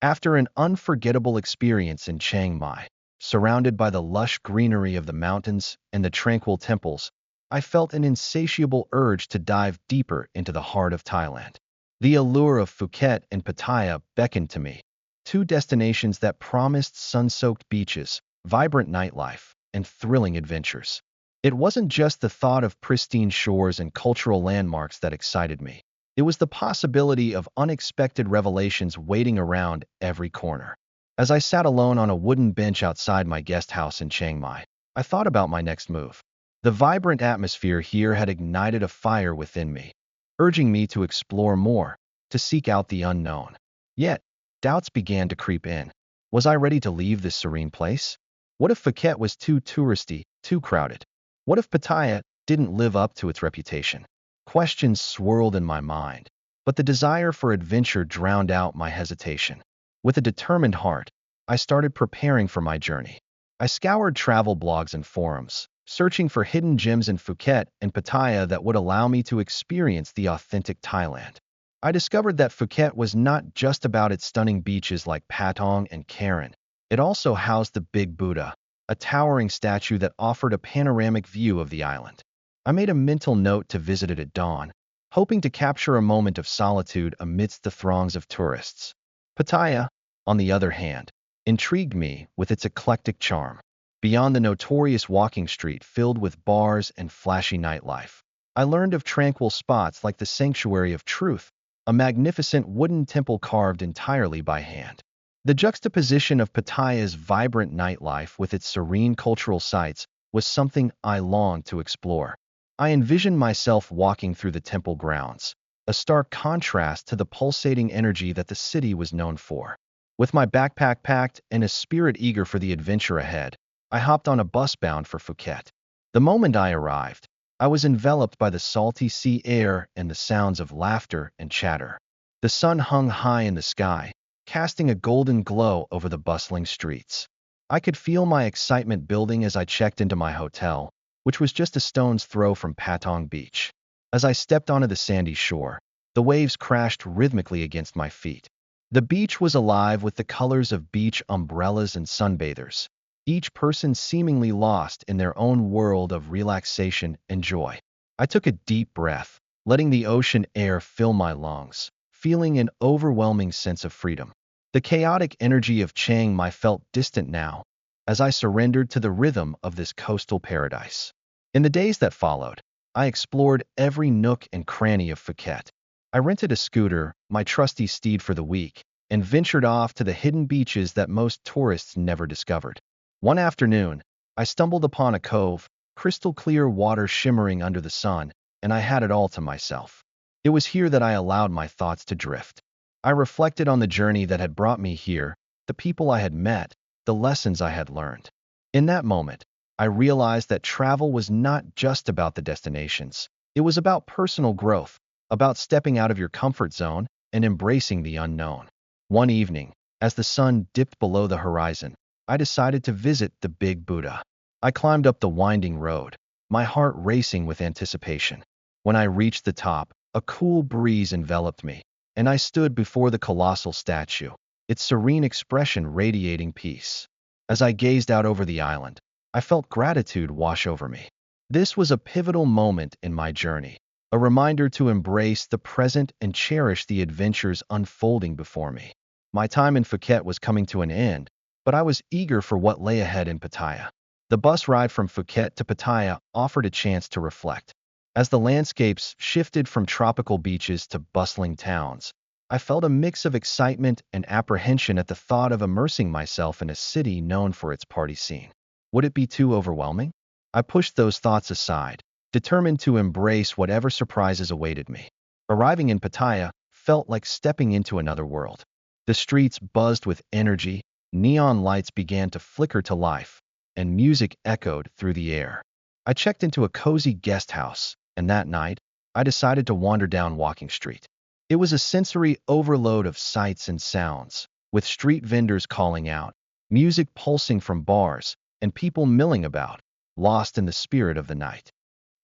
After an unforgettable experience in Chiang Mai, surrounded by the lush greenery of the mountains and the tranquil temples, I felt an insatiable urge to dive deeper into the heart of Thailand. The allure of Phuket and Pattaya beckoned to me, two destinations that promised sun-soaked beaches, vibrant nightlife, and thrilling adventures. It wasn't just the thought of pristine shores and cultural landmarks that excited me. It was the possibility of unexpected revelations waiting around every corner. As I sat alone on a wooden bench outside my guest house in Chiang Mai, I thought about my next move. The vibrant atmosphere here had ignited a fire within me, urging me to explore more, to seek out the unknown. Yet, doubts began to creep in. Was I ready to leave this serene place? What if Phuket was too touristy, too crowded? What if Pattaya didn't live up to its reputation? Questions swirled in my mind, but the desire for adventure drowned out my hesitation. With a determined heart, I started preparing for my journey. I scoured travel blogs and forums, searching for hidden gems in Phuket and Pattaya that would allow me to experience the authentic Thailand. I discovered that Phuket was not just about its stunning beaches like Patong and Karen. It also housed the Big Buddha, a towering statue that offered a panoramic view of the island. I made a mental note to visit it at dawn, hoping to capture a moment of solitude amidst the throngs of tourists. Pattaya, on the other hand, intrigued me with its eclectic charm. Beyond the notorious walking street filled with bars and flashy nightlife, I learned of tranquil spots like the Sanctuary of Truth, a magnificent wooden temple carved entirely by hand. The juxtaposition of Pattaya's vibrant nightlife with its serene cultural sites was something I longed to explore. I envisioned myself walking through the temple grounds, a stark contrast to the pulsating energy that the city was known for. With my backpack packed and a spirit eager for the adventure ahead, I hopped on a bus bound for Phuket. The moment I arrived, I was enveloped by the salty sea air and the sounds of laughter and chatter. The sun hung high in the sky, casting a golden glow over the bustling streets. I could feel my excitement building as I checked into my hotel, which was just a stone's throw from Patong Beach. As I stepped onto the sandy shore, the waves crashed rhythmically against my feet. The beach was alive with the colors of beach umbrellas and sunbathers, each person seemingly lost in their own world of relaxation and joy. I took a deep breath, letting the ocean air fill my lungs, feeling an overwhelming sense of freedom. The chaotic energy of Chiang Mai felt distant now, as I surrendered to the rhythm of this coastal paradise. In the days that followed, I explored every nook and cranny of Phuket. I rented a scooter, my trusty steed for the week, and ventured off to the hidden beaches that most tourists never discovered. One afternoon, I stumbled upon a cove, crystal clear water shimmering under the sun, and I had it all to myself. It was here that I allowed my thoughts to drift. I reflected on the journey that had brought me here, the people I had met, the lessons I had learned. In that moment, I realized that travel was not just about the destinations. It was about personal growth, about stepping out of your comfort zone and embracing the unknown. One evening, as the sun dipped below the horizon, I decided to visit the Big Buddha. I climbed up the winding road, my heart racing with anticipation. When I reached the top, a cool breeze enveloped me, and I stood before the colossal statue, its serene expression radiating peace. As I gazed out over the island, I felt gratitude wash over me. This was a pivotal moment in my journey, a reminder to embrace the present and cherish the adventures unfolding before me. My time in Phuket was coming to an end, but I was eager for what lay ahead in Pattaya. The bus ride from Phuket to Pattaya offered a chance to reflect. As the landscapes shifted from tropical beaches to bustling towns, I felt a mix of excitement and apprehension at the thought of immersing myself in a city known for its party scene. Would it be too overwhelming? I pushed those thoughts aside, determined to embrace whatever surprises awaited me. Arriving in Pattaya felt like stepping into another world. The streets buzzed with energy, neon lights began to flicker to life, and music echoed through the air. I checked into a cozy guest house, and that night, I decided to wander down Walking Street. It was a sensory overload of sights and sounds, with street vendors calling out, music pulsing from bars, and people milling about, lost in the spirit of the night.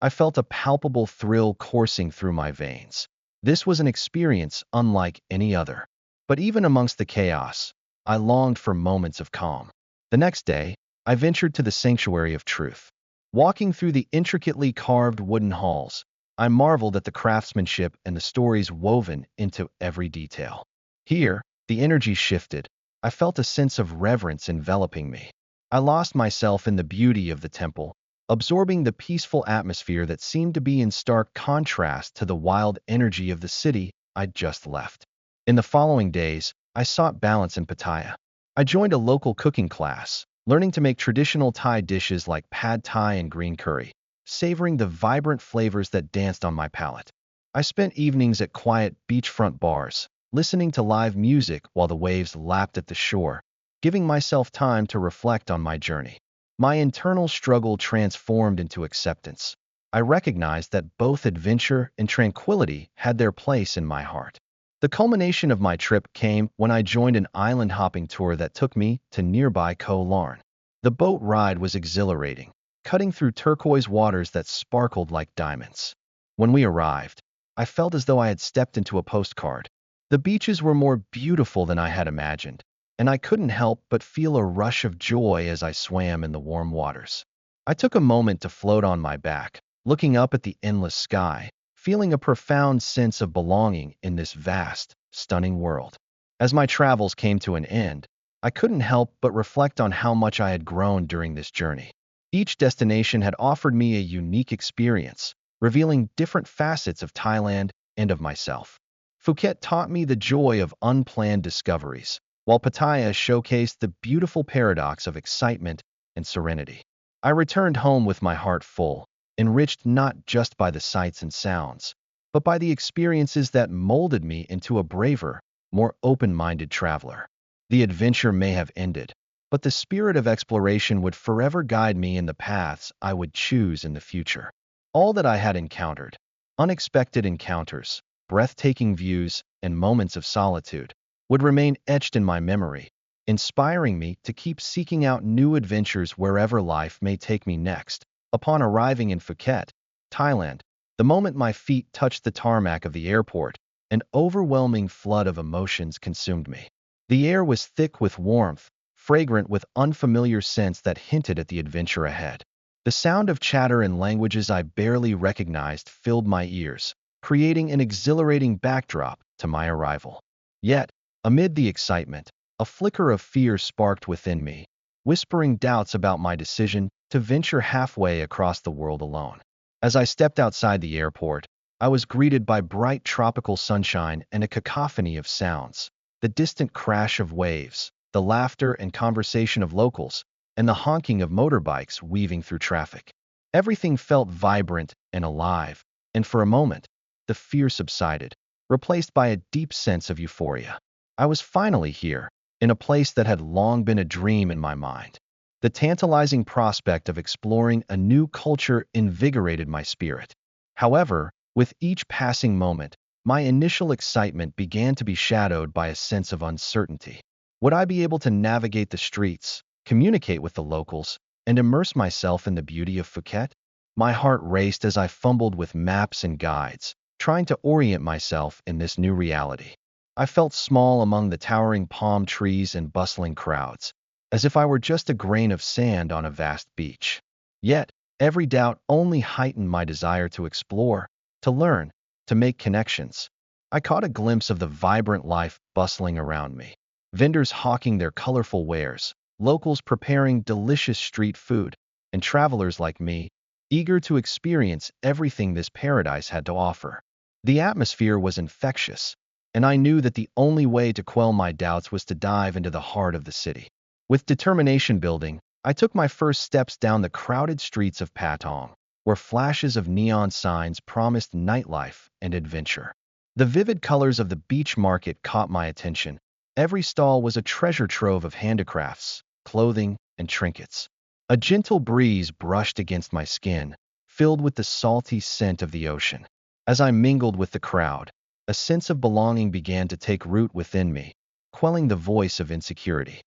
I felt a palpable thrill coursing through my veins. This was an experience unlike any other. But even amongst the chaos, I longed for moments of calm. The next day, I ventured to the Sanctuary of Truth. Walking through the intricately carved wooden halls, I marveled at the craftsmanship and the stories woven into every detail. Here, the energy shifted. I felt a sense of reverence enveloping me. I lost myself in the beauty of the temple, absorbing the peaceful atmosphere that seemed to be in stark contrast to the wild energy of the city I'd just left. In the following days, I sought balance in Pattaya. I joined a local cooking class, learning to make traditional Thai dishes like pad Thai and green curry, savoring the vibrant flavors that danced on my palate. I spent evenings at quiet beachfront bars, listening to live music while the waves lapped at the shore, giving myself time to reflect on my journey. My internal struggle transformed into acceptance. I recognized that both adventure and tranquility had their place in my heart. The culmination of my trip came when I joined an island hopping tour that took me to nearby Koh Larn. The boat ride was exhilarating, cutting through turquoise waters that sparkled like diamonds. When we arrived, I felt as though I had stepped into a postcard. The beaches were more beautiful than I had imagined, and I couldn't help but feel a rush of joy as I swam in the warm waters. I took a moment to float on my back, looking up at the endless sky, feeling a profound sense of belonging in this vast, stunning world. As my travels came to an end, I couldn't help but reflect on how much I had grown during this journey. Each destination had offered me a unique experience, revealing different facets of Thailand and of myself. Phuket taught me the joy of unplanned discoveries, while Pattaya showcased the beautiful paradox of excitement and serenity. I returned home with my heart full, enriched not just by the sights and sounds, but by the experiences that molded me into a braver, more open-minded traveler. The adventure may have ended, but the spirit of exploration would forever guide me in the paths I would choose in the future. All that I had encountered, unexpected encounters, breathtaking views, and moments of solitude, would remain etched in my memory, inspiring me to keep seeking out new adventures wherever life may take me next. Upon arriving in Phuket, Thailand, the moment my feet touched the tarmac of the airport, an overwhelming flood of emotions consumed me. The air was thick with warmth, fragrant with unfamiliar scents that hinted at the adventure ahead. The sound of chatter in languages I barely recognized filled my ears, creating an exhilarating backdrop to my arrival. Yet, amid the excitement, a flicker of fear sparked within me, whispering doubts about my decision to venture halfway across the world alone. As I stepped outside the airport, I was greeted by bright tropical sunshine and a cacophony of sounds. The distant crash of waves, the laughter and conversation of locals, and the honking of motorbikes weaving through traffic. Everything felt vibrant and alive, and for a moment, the fear subsided, replaced by a deep sense of euphoria. I was finally here, in a place that had long been a dream in my mind. The tantalizing prospect of exploring a new culture invigorated my spirit. However, with each passing moment, my initial excitement began to be shadowed by a sense of uncertainty. Would I be able to navigate the streets, communicate with the locals, and immerse myself in the beauty of Phuket? My heart raced as I fumbled with maps and guides, trying to orient myself in this new reality. I felt small among the towering palm trees and bustling crowds, as if I were just a grain of sand on a vast beach. Yet, every doubt only heightened my desire to explore, to learn, to make connections. I caught a glimpse of the vibrant life bustling around me. Vendors hawking their colorful wares, locals preparing delicious street food, and travelers like me, eager to experience everything this paradise had to offer. The atmosphere was infectious, and I knew that the only way to quell my doubts was to dive into the heart of the city. With determination building, I took my first steps down the crowded streets of Patong, where flashes of neon signs promised nightlife and adventure. The vivid colors of the beach market caught my attention. Every stall was a treasure trove of handicrafts, clothing, and trinkets. A gentle breeze brushed against my skin, filled with the salty scent of the ocean. As I mingled with the crowd, a sense of belonging began to take root within me, quelling the voice of insecurity.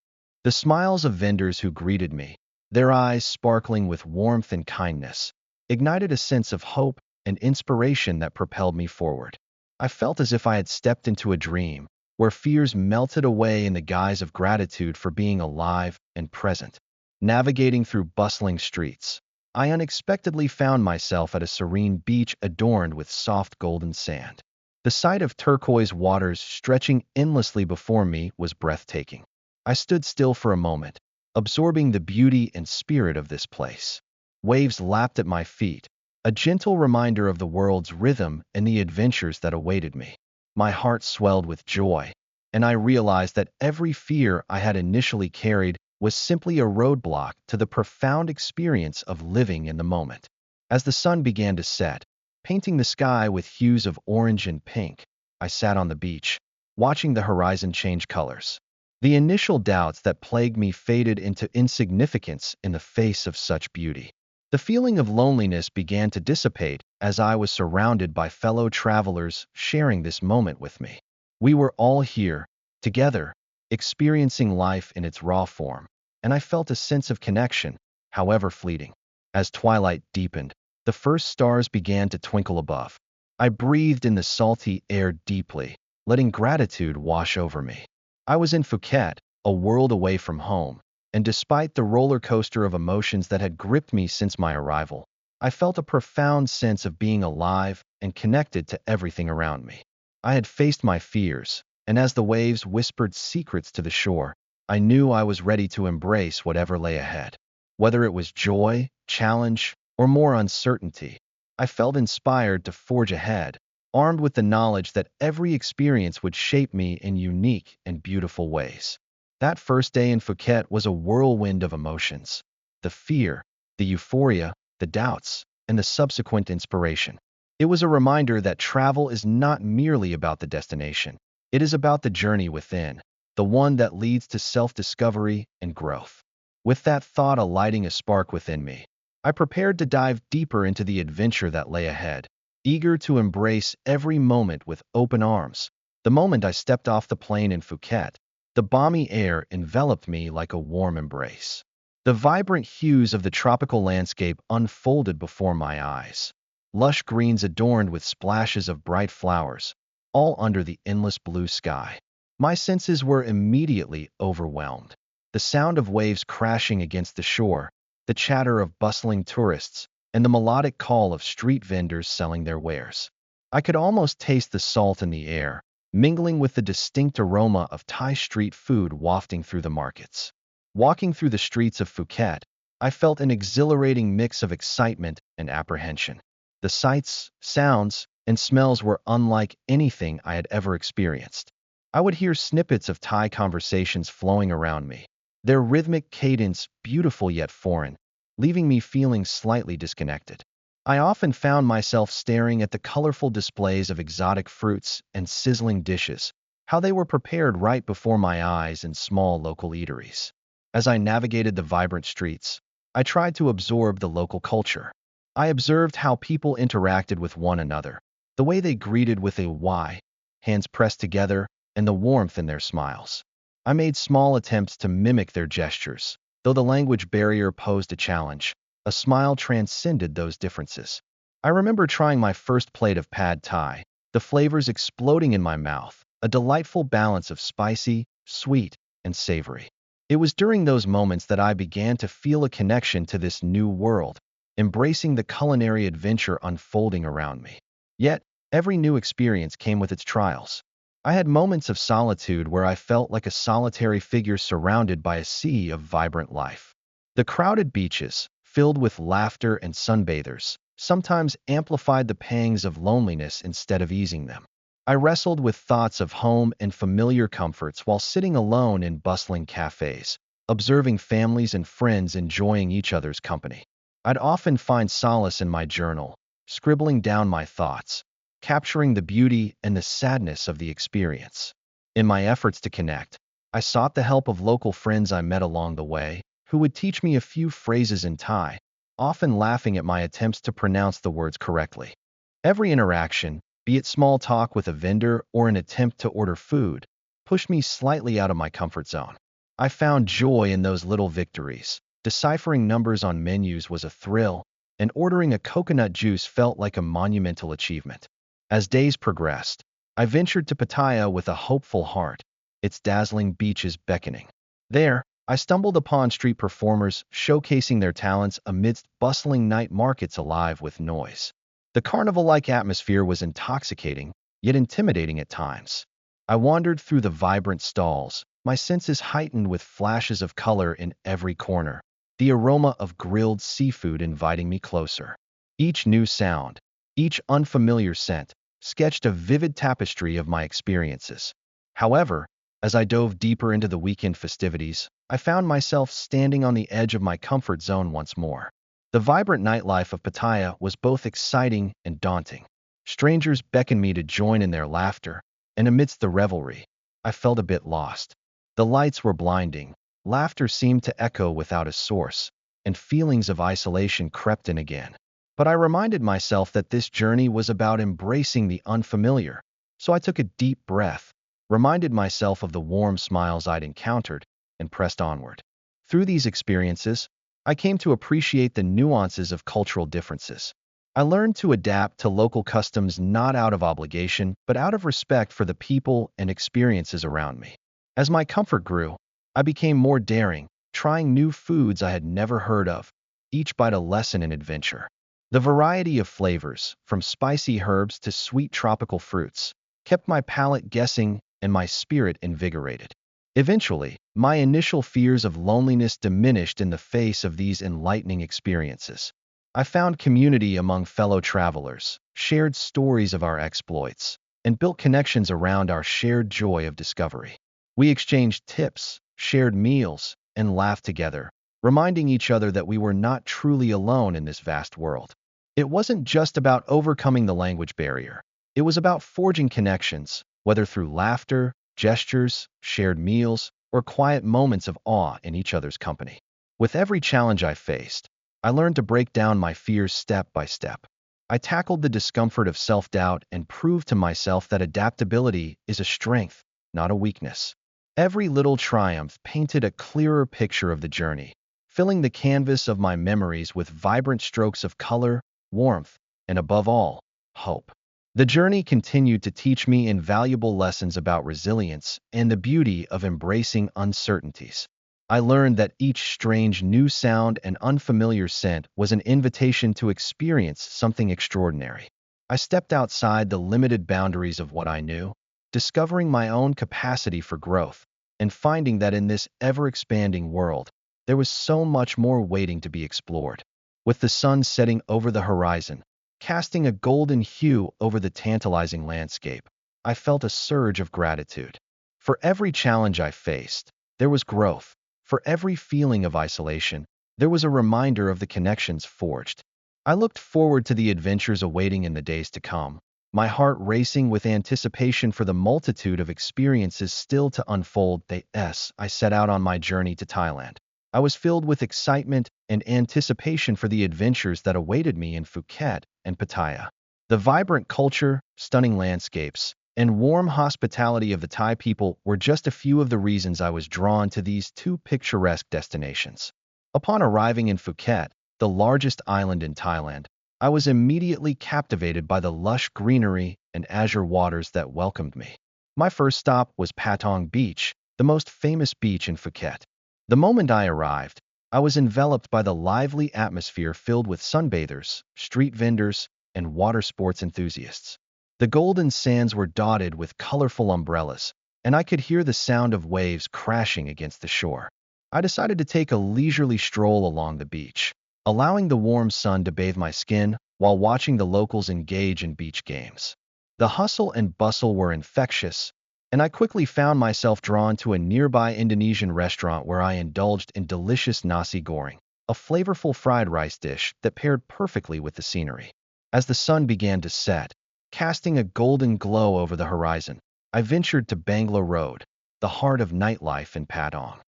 The smiles of vendors who greeted me, their eyes sparkling with warmth and kindness, ignited a sense of hope and inspiration that propelled me forward. I felt as if I had stepped into a dream, where fears melted away in the guise of gratitude for being alive and present. Navigating through bustling streets, I unexpectedly found myself at a serene beach adorned with soft golden sand. The sight of turquoise waters stretching endlessly before me was breathtaking. I stood still for a moment, absorbing the beauty and spirit of this place. Waves lapped at my feet, a gentle reminder of the world's rhythm and the adventures that awaited me. My heart swelled with joy, and I realized that every fear I had initially carried was simply a roadblock to the profound experience of living in the moment. As the sun began to set, painting the sky with hues of orange and pink, I sat on the beach, watching the horizon change colors. The initial doubts that plagued me faded into insignificance in the face of such beauty. The feeling of loneliness began to dissipate as I was surrounded by fellow travelers sharing this moment with me. We were all here, together, experiencing life in its raw form, and I felt a sense of connection, however fleeting. As twilight deepened, the first stars began to twinkle above. I breathed in the salty air deeply, letting gratitude wash over me. I was in Phuket, a world away from home, and despite the roller coaster of emotions that had gripped me since my arrival, I felt a profound sense of being alive and connected to everything around me. I had faced my fears, and as the waves whispered secrets to the shore, I knew I was ready to embrace whatever lay ahead. Whether it was joy, challenge, or more uncertainty, I felt inspired to forge ahead, armed with the knowledge that every experience would shape me in unique and beautiful ways. That first day in Phuket was a whirlwind of emotions. The fear, the euphoria, the doubts, and the subsequent inspiration. It was a reminder that travel is not merely about the destination. It is about the journey within, the one that leads to self-discovery and growth. With that thought alighting a spark within me, I prepared to dive deeper into the adventure that lay ahead, eager to embrace every moment with open arms. The moment I stepped off the plane in Phuket, the balmy air enveloped me like a warm embrace. The vibrant hues of the tropical landscape unfolded before my eyes. Lush greens adorned with splashes of bright flowers, all under the endless blue sky. My senses were immediately overwhelmed. The sound of waves crashing against the shore, the chatter of bustling tourists, and the melodic call of street vendors selling their wares. I could almost taste the salt in the air, mingling with the distinct aroma of Thai street food wafting through the markets. Walking through the streets of Phuket, I felt an exhilarating mix of excitement and apprehension. The sights, sounds, and smells were unlike anything I had ever experienced. I would hear snippets of Thai conversations flowing around me, their rhythmic cadence beautiful yet foreign, leaving me feeling slightly disconnected. I often found myself staring at the colorful displays of exotic fruits and sizzling dishes, how they were prepared right before my eyes in small local eateries. As I navigated the vibrant streets, I tried to absorb the local culture. I observed how people interacted with one another, the way they greeted with a "Y," hands pressed together, and the warmth in their smiles. I made small attempts to mimic their gestures, though the language barrier posed a challenge. A smile transcended those differences. I remember trying my first plate of pad thai, the flavors exploding in my mouth, a delightful balance of spicy, sweet, and savory. It was during those moments that I began to feel a connection to this new world, embracing the culinary adventure unfolding around me. Yet, every new experience came with its trials. I had moments of solitude where I felt like a solitary figure surrounded by a sea of vibrant life. The crowded beaches, filled with laughter and sunbathers, sometimes amplified the pangs of loneliness instead of easing them. I wrestled with thoughts of home and familiar comforts while sitting alone in bustling cafes, observing families and friends enjoying each other's company. I'd often find solace in my journal, scribbling down my thoughts, capturing the beauty and the sadness of the experience. In my efforts to connect, I sought the help of local friends I met along the way, who would teach me a few phrases in Thai, often laughing at my attempts to pronounce the words correctly. Every interaction, be it small talk with a vendor or an attempt to order food, pushed me slightly out of my comfort zone. I found joy in those little victories. Deciphering numbers on menus was a thrill, and ordering a coconut juice felt like a monumental achievement. As days progressed, I ventured to Pattaya with a hopeful heart, its dazzling beaches beckoning. There, I stumbled upon street performers showcasing their talents amidst bustling night markets alive with noise. The carnival-like atmosphere was intoxicating, yet intimidating at times. I wandered through the vibrant stalls, my senses heightened with flashes of color in every corner, the aroma of grilled seafood inviting me closer. Each new sound, each unfamiliar scent, sketched a vivid tapestry of my experiences. However, as I dove deeper into the weekend festivities, I found myself standing on the edge of my comfort zone once more. The vibrant nightlife of Pattaya was both exciting and daunting. Strangers beckoned me to join in their laughter, and amidst the revelry, I felt a bit lost. The lights were blinding, laughter seemed to echo without a source, and feelings of isolation crept in again. But I reminded myself that this journey was about embracing the unfamiliar, so I took a deep breath, reminded myself of the warm smiles I'd encountered, and pressed onward. Through these experiences, I came to appreciate the nuances of cultural differences. I learned to adapt to local customs not out of obligation, but out of respect for the people and experiences around me. As my comfort grew, I became more daring, trying new foods I had never heard of, each bite a lesson in adventure. The variety of flavors, from spicy herbs to sweet tropical fruits, kept my palate guessing and my spirit invigorated. Eventually, my initial fears of loneliness diminished in the face of these enlightening experiences. I found community among fellow travelers, shared stories of our exploits, and built connections around our shared joy of discovery. We exchanged tips, shared meals, and laughed together, reminding each other that we were not truly alone in this vast world. It wasn't just about overcoming the language barrier. It was about forging connections, whether through laughter, gestures, shared meals, or quiet moments of awe in each other's company. With every challenge I faced, I learned to break down my fears step by step. I tackled the discomfort of self-doubt and proved to myself that adaptability is a strength, not a weakness. Every little triumph painted a clearer picture of the journey, filling the canvas of my memories with vibrant strokes of color, warmth, and above all, hope. The journey continued to teach me invaluable lessons about resilience and the beauty of embracing uncertainties. I learned that each strange new sound and unfamiliar scent was an invitation to experience something extraordinary. I stepped outside the limited boundaries of what I knew, discovering my own capacity for growth, and finding that in this ever-expanding world, there was so much more waiting to be explored. With the sun setting over the horizon, casting a golden hue over the tantalizing landscape, I felt a surge of gratitude. For every challenge I faced, there was growth. For every feeling of isolation, there was a reminder of the connections forged. I looked forward to the adventures awaiting in the days to come, my heart racing with anticipation for the multitude of experiences still to unfold. I set out on my journey to Thailand. I was filled with excitement and anticipation for the adventures that awaited me in Phuket and Pattaya. The vibrant culture, stunning landscapes, and warm hospitality of the Thai people were just a few of the reasons I was drawn to these two picturesque destinations. Upon arriving in Phuket, the largest island in Thailand, I was immediately captivated by the lush greenery and azure waters that welcomed me. My first stop was Patong Beach, the most famous beach in Phuket. The moment I arrived, I was enveloped by the lively atmosphere filled with sunbathers, street vendors, and water sports enthusiasts. The golden sands were dotted with colorful umbrellas, and I could hear the sound of waves crashing against the shore. I decided to take a leisurely stroll along the beach, allowing the warm sun to bathe my skin while watching the locals engage in beach games. The hustle and bustle were infectious, and I quickly found myself drawn to a nearby Indonesian restaurant where I indulged in delicious nasi goreng, a flavorful fried rice dish that paired perfectly with the scenery. As the sun began to set, casting a golden glow over the horizon, I ventured to Bangla Road, the heart of nightlife in Patong.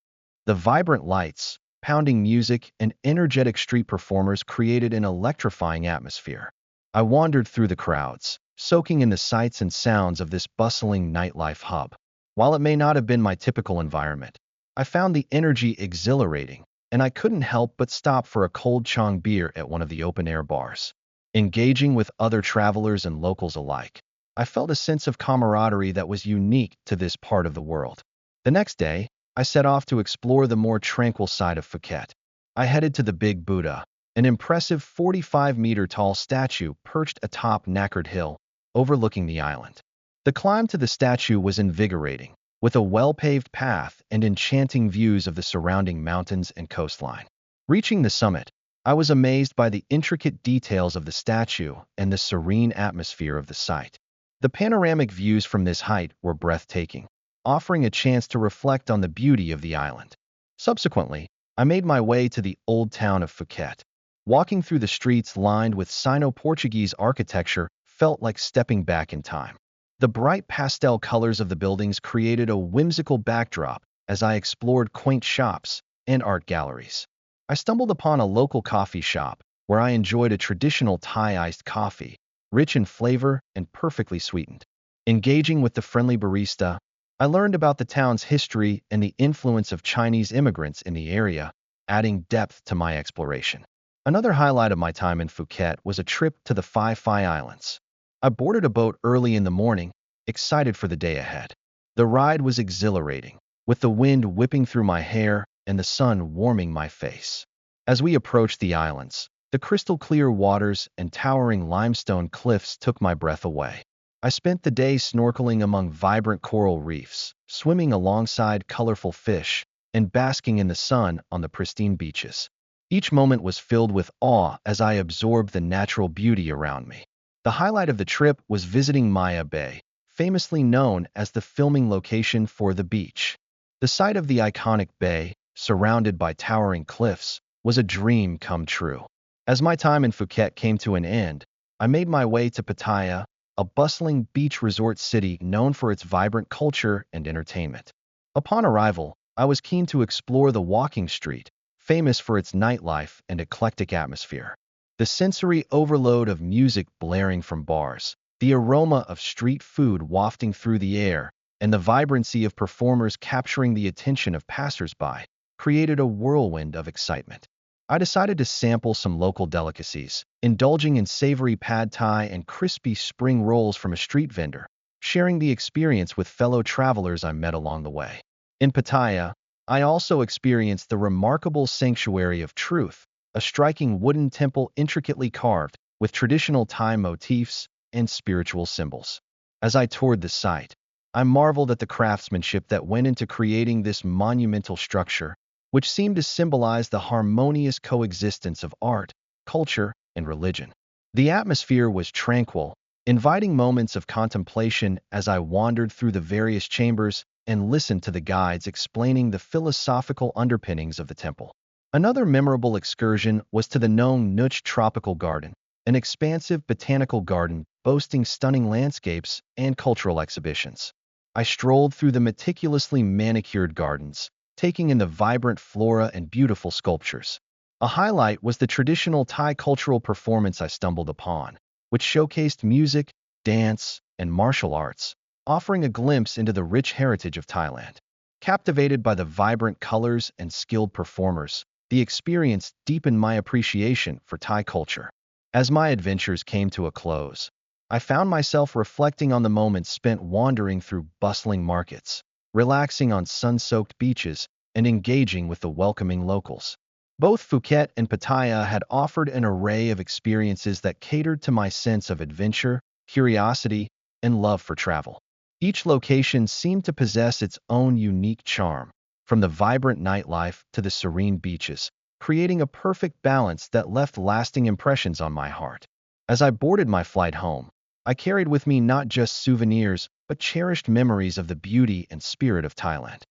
The vibrant lights, pounding music, and energetic street performers created an electrifying atmosphere. I wandered through the crowds, soaking in the sights and sounds of this bustling nightlife hub. While it may not have been my typical environment, I found the energy exhilarating, and I couldn't help but stop for a cold chong beer at one of the open-air bars. Engaging with other travelers and locals alike, I felt a sense of camaraderie that was unique to this part of the world. The next day, I set off to explore the more tranquil side of Phuket. I headed to the Big Buddha, an impressive 45-meter-tall statue perched atop Knackered Hill, overlooking the island. The climb to the statue was invigorating, with a well-paved path and enchanting views of the surrounding mountains and coastline. Reaching the summit, I was amazed by the intricate details of the statue and the serene atmosphere of the site. The panoramic views from this height were breathtaking, offering a chance to reflect on the beauty of the island. Subsequently, I made my way to the old town of Phuket. Walking through the streets lined with Sino-Portuguese architecture felt like stepping back in time. The bright pastel colors of the buildings created a whimsical backdrop as I explored quaint shops and art galleries. I stumbled upon a local coffee shop where I enjoyed a traditional Thai iced coffee, rich in flavor and perfectly sweetened. Engaging with the friendly barista, I learned about the town's history and the influence of Chinese immigrants in the area, adding depth to my exploration. Another highlight of my time in Phuket was a trip to the Phi Phi Islands. I boarded a boat early in the morning, excited for the day ahead. The ride was exhilarating, with the wind whipping through my hair and the sun warming my face. As we approached the islands, the crystal-clear waters and towering limestone cliffs took my breath away. I spent the day snorkeling among vibrant coral reefs, swimming alongside colorful fish, and basking in the sun on the pristine beaches. Each moment was filled with awe as I absorbed the natural beauty around me. The highlight of the trip was visiting Maya Bay, famously known as the filming location for The Beach. The site of the iconic bay, surrounded by towering cliffs, was a dream come true. As my time in Phuket came to an end, I made my way to Pattaya, a bustling beach resort city known for its vibrant culture and entertainment. Upon arrival, I was keen to explore the walking street, famous for its nightlife and eclectic atmosphere. The sensory overload of music blaring from bars, the aroma of street food wafting through the air, and the vibrancy of performers capturing the attention of passers-by created a whirlwind of excitement. I decided to sample some local delicacies, indulging in savory pad thai and crispy spring rolls from a street vendor, sharing the experience with fellow travelers I met along the way. In Pattaya, I also experienced the remarkable Sanctuary of Truth, a striking wooden temple intricately carved with traditional Thai motifs and spiritual symbols. As I toured the site, I marveled at the craftsmanship that went into creating this monumental structure, which seemed to symbolize the harmonious coexistence of art, culture, and religion. The atmosphere was tranquil, inviting moments of contemplation as I wandered through the various chambers and listened to the guides explaining the philosophical underpinnings of the temple. Another memorable excursion was to the Nong Nuch Tropical Garden, an expansive botanical garden boasting stunning landscapes and cultural exhibitions. I strolled through the meticulously manicured gardens, taking in the vibrant flora and beautiful sculptures. A highlight was the traditional Thai cultural performance I stumbled upon, which showcased music, dance, and martial arts, offering a glimpse into the rich heritage of Thailand. Captivated by the vibrant colors and skilled performers, the experience deepened my appreciation for Thai culture. As my adventures came to a close, I found myself reflecting on the moments spent wandering through bustling markets, relaxing on sun-soaked beaches, and engaging with the welcoming locals. Both Phuket and Pattaya had offered an array of experiences that catered to my sense of adventure, curiosity, and love for travel. Each location seemed to possess its own unique charm, from the vibrant nightlife to the serene beaches, creating a perfect balance that left lasting impressions on my heart. As I boarded my flight home, I carried with me not just souvenirs, but cherished memories of the beauty and spirit of Thailand.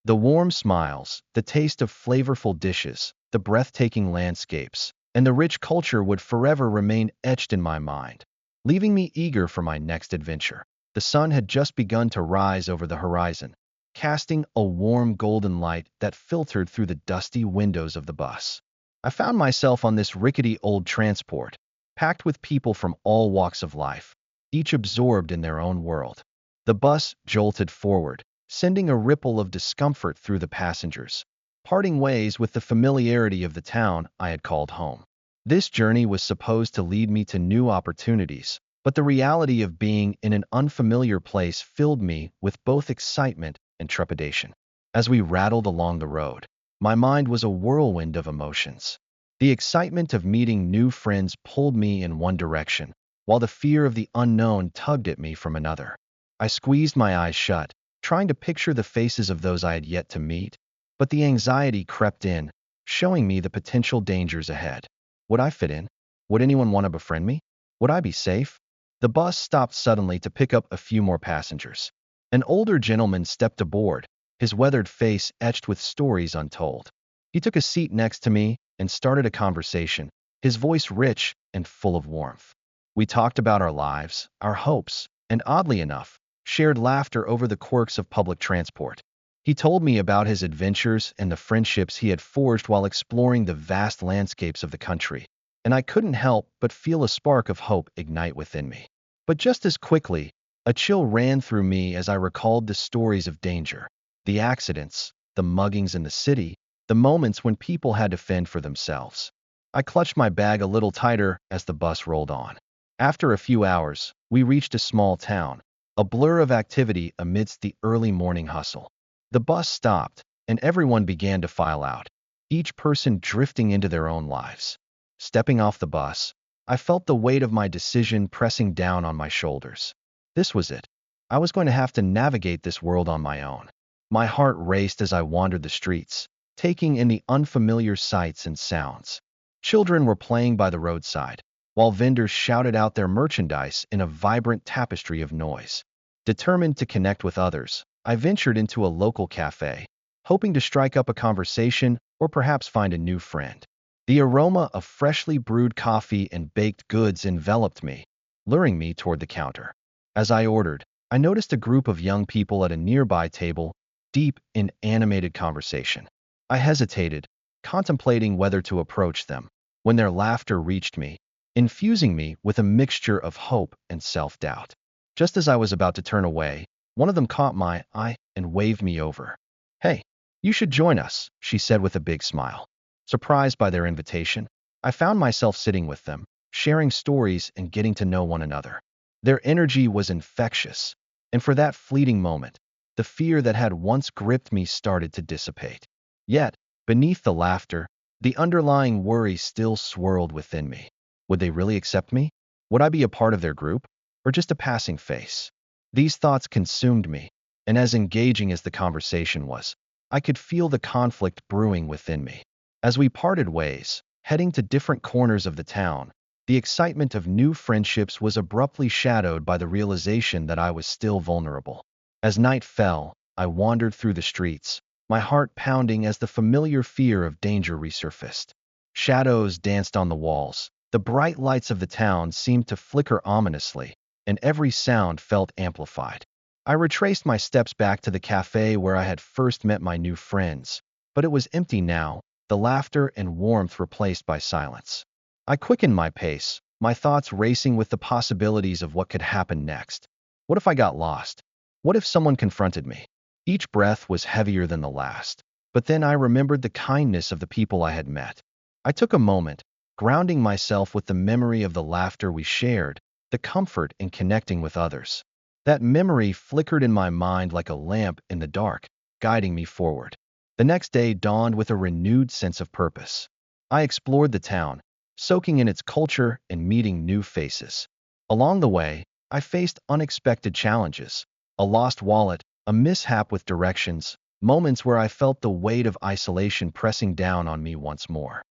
The warm smiles, the taste of flavorful dishes, the breathtaking landscapes, and the rich culture would forever remain etched in my mind, leaving me eager for my next adventure. The sun had just begun to rise over the horizon, casting a warm golden light that filtered through the dusty windows of the bus. I found myself on this rickety old transport, packed with people from all walks of life, each absorbed in their own world. The bus jolted forward, sending a ripple of discomfort through the passengers, parting ways with the familiarity of the town I had called home. This journey was supposed to lead me to new opportunities, but the reality of being in an unfamiliar place filled me with both excitement and trepidation. As we rattled along the road, my mind was a whirlwind of emotions. The excitement of meeting new friends pulled me in one direction, while the fear of the unknown tugged at me from another. I squeezed my eyes shut, trying to picture the faces of those I had yet to meet, but the anxiety crept in, showing me the potential dangers ahead. Would I fit in? Would anyone want to befriend me? Would I be safe? The bus stopped suddenly to pick up a few more passengers. An older gentleman stepped aboard, his weathered face etched with stories untold. He took a seat next to me and started a conversation, his voice rich and full of warmth. We talked about our lives, our hopes, and oddly enough, shared laughter over the quirks of public transport. He told me about his adventures and the friendships he had forged while exploring the vast landscapes of the country, and I couldn't help but feel a spark of hope ignite within me. But just as quickly, a chill ran through me as I recalled the stories of danger, the accidents, the muggings in the city, the moments when people had to fend for themselves. I clutched my bag a little tighter as the bus rolled on. After a few hours, we reached a small town, a blur of activity amidst the early morning hustle. The bus stopped, and everyone began to file out, each person drifting into their own lives. Stepping off the bus, I felt the weight of my decision pressing down on my shoulders. This was it. I was going to have to navigate this world on my own. My heart raced as I wandered the streets, taking in the unfamiliar sights and sounds. Children were playing by the roadside, while vendors shouted out their merchandise in a vibrant tapestry of noise. Determined to connect with others, I ventured into a local cafe, hoping to strike up a conversation or perhaps find a new friend. The aroma of freshly brewed coffee and baked goods enveloped me, luring me toward the counter. As I ordered, I noticed a group of young people at a nearby table, deep in animated conversation. I hesitated, contemplating whether to approach them, when their laughter reached me, infusing me with a mixture of hope and self-doubt. Just as I was about to turn away, one of them caught my eye and waved me over. "Hey, you should join us," she said with a big smile. Surprised by their invitation, I found myself sitting with them, sharing stories and getting to know one another. Their energy was infectious, and for that fleeting moment, the fear that had once gripped me started to dissipate. Yet, beneath the laughter, the underlying worry still swirled within me. Would they really accept me? Would I be a part of their group, or just a passing face? These thoughts consumed me, and as engaging as the conversation was, I could feel the conflict brewing within me. As we parted ways, heading to different corners of the town, the excitement of new friendships was abruptly shadowed by the realization that I was still vulnerable. As night fell, I wandered through the streets, my heart pounding as the familiar fear of danger resurfaced. Shadows danced on the walls, the bright lights of the town seemed to flicker ominously, and every sound felt amplified. I retraced my steps back to the cafe where I had first met my new friends, but it was empty now, the laughter and warmth replaced by silence. I quickened my pace, my thoughts racing with the possibilities of what could happen next. What if I got lost? What if someone confronted me? Each breath was heavier than the last, but then I remembered the kindness of the people I had met. I took a moment, grounding myself with the memory of the laughter we shared, the comfort in connecting with others. That memory flickered in my mind like a lamp in the dark, guiding me forward. The next day dawned with a renewed sense of purpose. I explored the town, soaking in its culture and meeting new faces. Along the way, I faced unexpected challenges, a lost wallet, a mishap with directions, moments where I felt the weight of isolation pressing down on me once more.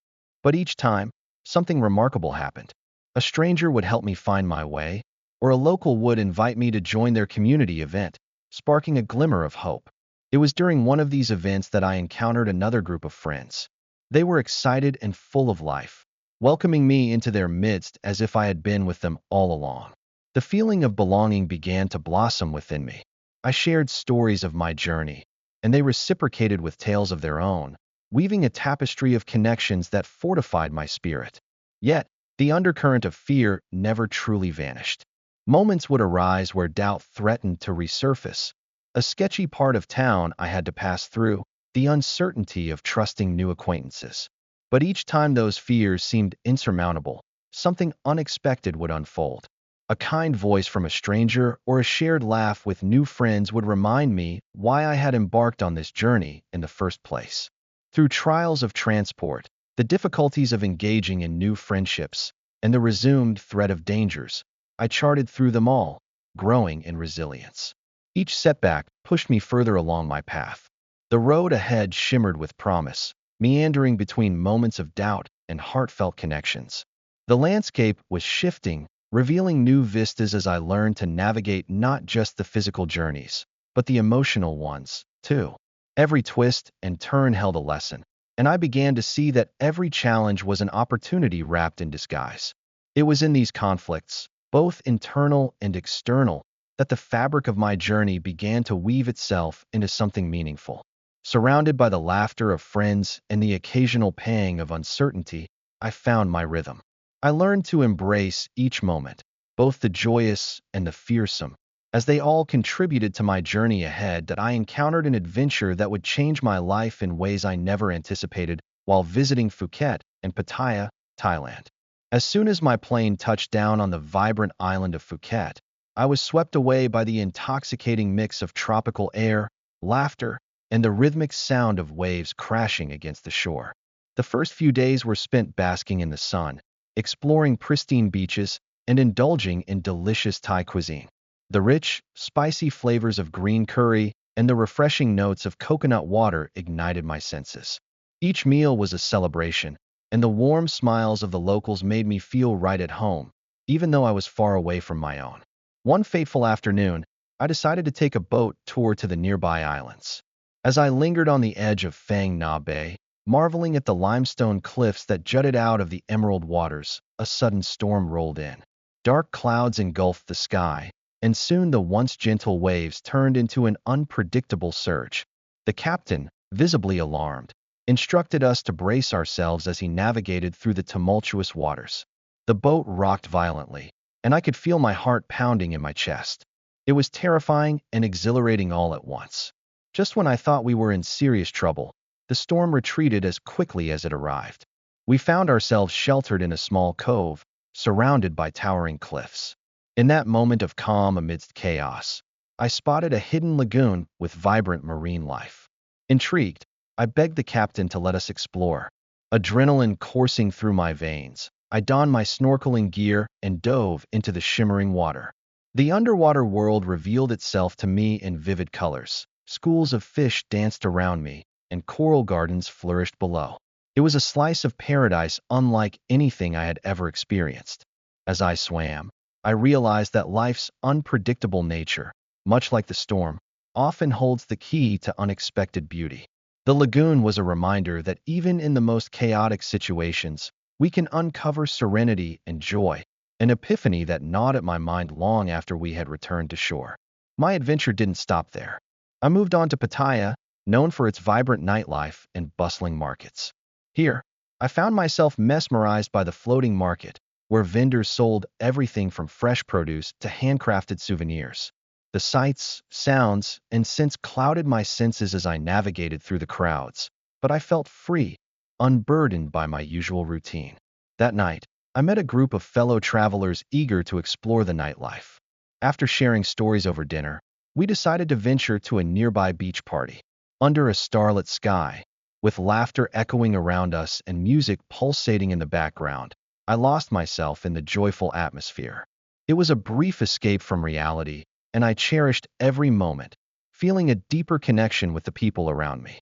But each time, something remarkable happened. A stranger would help me find my way, or a local would invite me to join their community event, sparking a glimmer of hope. It was during one of these events that I encountered another group of friends. They were excited and full of life, welcoming me into their midst as if I had been with them all along. The feeling of belonging began to blossom within me. I shared stories of my journey, and they reciprocated with tales of their own, weaving a tapestry of connections that fortified my spirit. Yet, the undercurrent of fear never truly vanished. Moments would arise where doubt threatened to resurface. A sketchy part of town I had to pass through, the uncertainty of trusting new acquaintances. But each time those fears seemed insurmountable, something unexpected would unfold. A kind voice from a stranger or a shared laugh with new friends would remind me why I had embarked on this journey in the first place. Through trials of transport, the difficulties of engaging in new friendships, and the resumed threat of dangers, I charted through them all, growing in resilience. Each setback pushed me further along my path. The road ahead shimmered with promise, meandering between moments of doubt and heartfelt connections. The landscape was shifting, revealing new vistas as I learned to navigate not just the physical journeys, but the emotional ones, too. Every twist and turn held a lesson, and I began to see that every challenge was an opportunity wrapped in disguise. It was in these conflicts, both internal and external, that the fabric of my journey began to weave itself into something meaningful. Surrounded by the laughter of friends and the occasional pang of uncertainty, I found my rhythm. I learned to embrace each moment, both the joyous and the fearsome, as they all contributed to my journey ahead. That I encountered an adventure that would change my life in ways I never anticipated while visiting Phuket and Pattaya, Thailand. As soon as my plane touched down on the vibrant island of Phuket, I was swept away by the intoxicating mix of tropical air, laughter, and the rhythmic sound of waves crashing against the shore. The first few days were spent basking in the sun, exploring pristine beaches, and indulging in delicious Thai cuisine. The rich, spicy flavors of green curry and the refreshing notes of coconut water ignited my senses. Each meal was a celebration, and the warm smiles of the locals made me feel right at home, even though I was far away from my own. One fateful afternoon, I decided to take a boat tour to the nearby islands. As I lingered on the edge of Phang Nga Bay, marveling at the limestone cliffs that jutted out of the emerald waters, a sudden storm rolled in. Dark clouds engulfed the sky, and soon the once gentle waves turned into an unpredictable surge. The captain, visibly alarmed, instructed us to brace ourselves as he navigated through the tumultuous waters. The boat rocked violently, and I could feel my heart pounding in my chest. It was terrifying and exhilarating all at once. Just when I thought we were in serious trouble, the storm retreated as quickly as it arrived. We found ourselves sheltered in a small cove, surrounded by towering cliffs. In that moment of calm amidst chaos, I spotted a hidden lagoon with vibrant marine life. Intrigued, I begged the captain to let us explore. Adrenaline coursing through my veins, I donned my snorkeling gear and dove into the shimmering water. The underwater world revealed itself to me in vivid colors. Schools of fish danced around me, and coral gardens flourished below. It was a slice of paradise unlike anything I had ever experienced. As I swam, I realized that life's unpredictable nature, much like the storm, often holds the key to unexpected beauty. The lagoon was a reminder that even in the most chaotic situations, we can uncover serenity and joy, an epiphany that gnawed at my mind long after we had returned to shore. My adventure didn't stop there. I moved on to Pattaya, known for its vibrant nightlife and bustling markets. Here, I found myself mesmerized by the floating market, where vendors sold everything from fresh produce to handcrafted souvenirs. The sights, sounds, and scents clouded my senses as I navigated through the crowds, but I felt free, unburdened by my usual routine. That night, I met a group of fellow travelers eager to explore the nightlife. After sharing stories over dinner, we decided to venture to a nearby beach party. Under a starlit sky, with laughter echoing around us and music pulsating in the background, I lost myself in the joyful atmosphere. It was a brief escape from reality, and I cherished every moment, feeling a deeper connection with the people around me.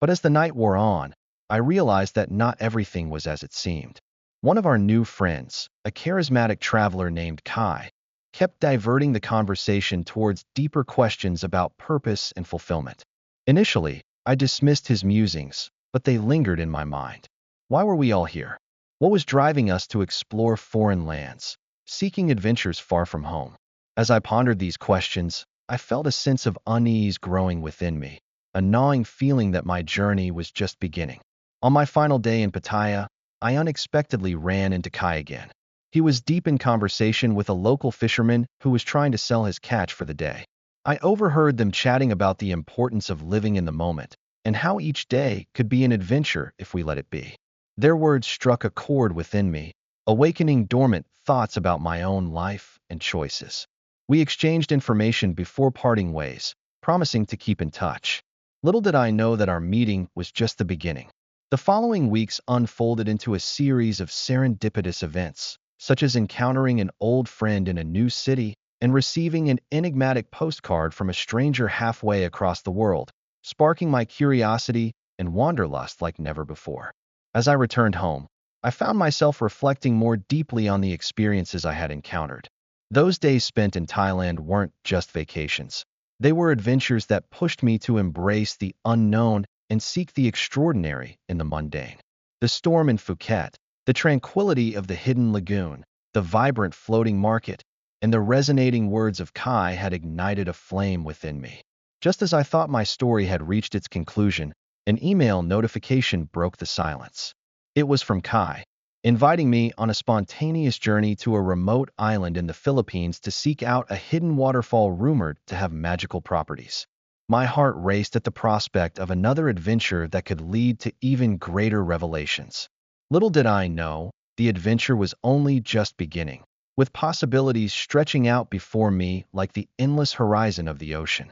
But as the night wore on, I realized that not everything was as it seemed. One of our new friends, a charismatic traveler named Kai, kept diverting the conversation towards deeper questions about purpose and fulfillment. Initially, I dismissed his musings, but they lingered in my mind. Why were we all here? What was driving us to explore foreign lands, seeking adventures far from home? As I pondered these questions, I felt a sense of unease growing within me, a gnawing feeling that my journey was just beginning. On my final day in Pattaya, I unexpectedly ran into Kai again. He was deep in conversation with a local fisherman who was trying to sell his catch for the day. I overheard them chatting about the importance of living in the moment and how each day could be an adventure if we let it be. Their words struck a chord within me, awakening dormant thoughts about my own life and choices. We exchanged information before parting ways, promising to keep in touch. Little did I know that our meeting was just the beginning. The following weeks unfolded into a series of serendipitous events, such as encountering an old friend in a new city and receiving an enigmatic postcard from a stranger halfway across the world, sparking my curiosity and wanderlust like never before. As I returned home, I found myself reflecting more deeply on the experiences I had encountered. Those days spent in Thailand weren't just vacations. They were adventures that pushed me to embrace the unknown and seek the extraordinary in the mundane. The storm in Phuket, the tranquility of the hidden lagoon, the vibrant floating market, and the resonating words of Kai had ignited a flame within me. Just as I thought my story had reached its conclusion, an email notification broke the silence. It was from Kai, inviting me on a spontaneous journey to a remote island in the Philippines to seek out a hidden waterfall rumored to have magical properties. My heart raced at the prospect of another adventure that could lead to even greater revelations. Little did I know, the adventure was only just beginning, with possibilities stretching out before me like the endless horizon of the ocean.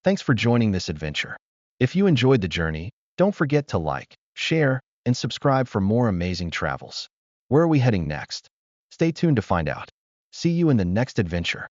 Thanks for joining this adventure. If you enjoyed the journey, don't forget to like, share, and subscribe for more amazing travels. Where are we heading next? Stay tuned to find out. See you in the next adventure.